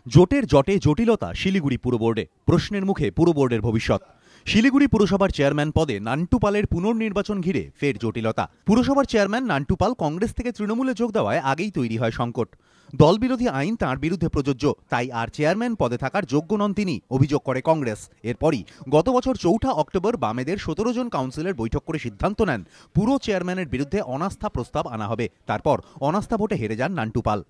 জোটের জটে জটিলতা শিলিগুড়ি পুর বোর্ডে, প্রশ্নের মুখে পুর বোর্ডের ভবিষ্যৎ। শিলিগুড়ি পুরসভার চেয়ারম্যান পদে নান্টু পালের পুনর্নির্বাচন ঘিরে ফের জটিলতা। পুরসভার চেয়ারম্যান নান্টু পাল কংগ্রেস থেকে তৃণমূলে যোগ দেওয়ায় আগেই তৈরি হয় সংকট। দলবিরোধী আইন তাঁর বিরুদ্ধে প্রযোজ্য, তাই আর চেয়ারম্যান পদে থাকার যোগ্য নন তিনি, অভিযোগ করে কংগ্রেস। এরপরই গত বছর ৪ অক্টোবর বামেদের ১৭ জন কাউন্সিলর বৈঠক করে সিদ্ধান্ত নেন পুরো চেয়ারম্যানের বিরুদ্ধে অনাস্থা প্রস্তাব আনা হবে। তারপর অনাস্থা ভোটে হেরে যান নান্টু পাল।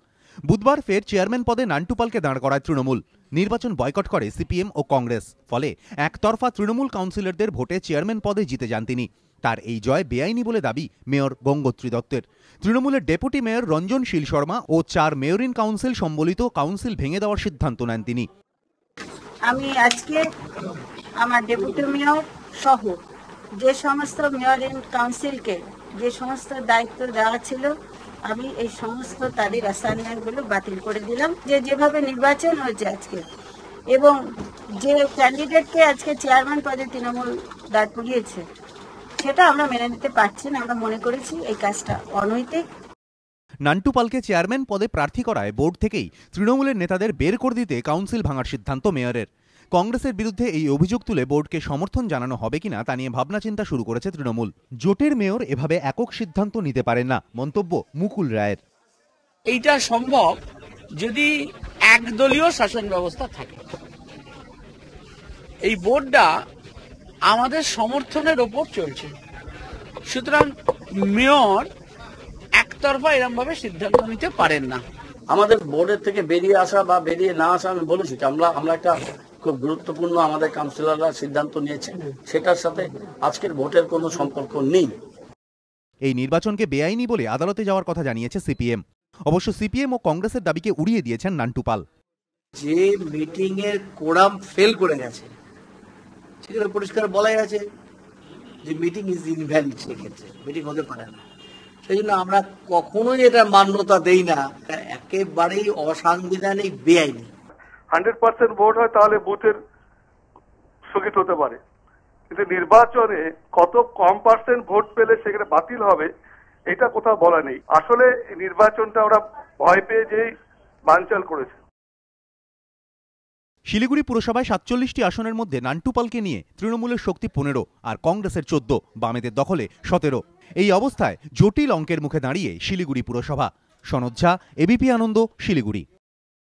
বুধবার ফের চেয়ারম্যান পদে নান্টু পালকে দাঁড় করায় তৃণমূল। নির্বাচন বয়কট করে সিপিএম ও কংগ্রেস। ফলে একতরফা তৃণমূল কাউন্সিলরদের ভোটে চেয়ারম্যান পদে জিতে যান তিনি। তার এই জয় বেআইনি বলে দাবি মেয়র গঙ্গোত্রী দত্তের। তৃণমূলের ডেপুটি মেয়র রঞ্জন শীল শর্মা ও ৪ মেয়রিন কাউন্সিল সম্বলিত কাউন্সিল ভেঙে দেওয়ার সিদ্ধান্ত নেন তিনি। আমি আজকে আমার ডেপুটি মেয়র সহ যে সমস্ত মেয়রিন কাউন্সিলকে যে সমস্ত দায়িত্ব দেওয়া ছিল, আমি এই সমস্ত তাদের অ্যাসাইনমেন্টগুলো বাতিল করে দিলাম। যেভাবে নির্বাচন হয়েছে আজকে এবং যে ক্যান্ডিডেটকে আজকে চেয়ারম্যান পদে তৃণমূল দাঁড় করিয়েছে, সেটা আমরা মেনে নিতে পারছি না। আমরা মনে করেছি এই কাজটা অনৈতিক। নান্টু পালকে চেয়ারম্যান পদে প্রার্থী করায় বোর্ড থেকেই তৃণমূলের নেতাদের বের করে দিতে কাউন্সিল ভাঙার সিদ্ধান্ত মেয়রের। কংগ্রেসের বিরুদ্ধে এই অভিযোগ তুলে বোর্ডকে সমর্থন জানানো হবে কিনা তা নিয়ে ভাবনা চিন্তা শুরু করেছে তৃণমূল। জোটের মেয়র এভাবে একক সিদ্ধান্ত নিতে পারেন না, মন্তব্য মুকুল রায়ের। এইটা সম্ভব যদি একদলীয় শাসন ব্যবস্থা থাকে। এই বোর্ডটা আমাদের সমর্থনের ওপর চলছে, সুতরাং মেয়র একতরফা এরকম ভাবে সিদ্ধান্ত নিতে পারেন না। আমাদের বোর্ডের থেকে বেরিয়ে আসা বা বেরিয়ে না আসা, আমি বলেছি আমরা একটা খুব গুরুত্বপূর্ণ আমাদের কাউন্সিলররা সিদ্ধান্ত নিয়েছে, সেটার সাথে আজকের ভোটের কোনো সম্পর্ক নেই। এই নির্বাচনকে বেআইনি বলে আদালতে যাওয়ার কথা জানিয়েছে সিপিএম। অবশ্য সিপিএম ও কংগ্রেসের দাবিকে উড়িয়ে দিয়েছেন নান্টু পাল। যে মিটিং এর কোরাম ফেল করে গেছে, সেখানে পরিষ্কার বলাই আছে যে মিটিং ইজ ইনভ্যালিড, সেক্ষেত্রে মিটিং হতে পারে না। সেই জন্য আমরা কখনোই এটা মান্যতা দেই না, একেবারেই অসাংবিধানিক, বেআইনি। 100% ভোট হয় তাহলে বুথের স্থগিত হতে পারে, কিন্তু নির্বাচনে কত কম পার্সেন্ট ভোট পেলে সেখানে বাতিল হবে এটা কোথাও বলা নেই। আসলে নির্বাচনটা ওরা ভয় পেয়ে যেই বানচাল করেছে। শিলিগুড়ি পুরসভায় ৪৭টি আসনের মধ্যে নান্টু পালকে নিয়ে তৃণমূলের শক্তি ১৫ আর কংগ্রেসের ১৪, বামেদের দখলে ১৭। এই অবস্থায় জটিল অঙ্কের মুখে দাঁড়িয়ে শিলিগুড়ি পুরসভা। সনদ ঝা, এবিপি আনন্দ, শিলিগুড়ি।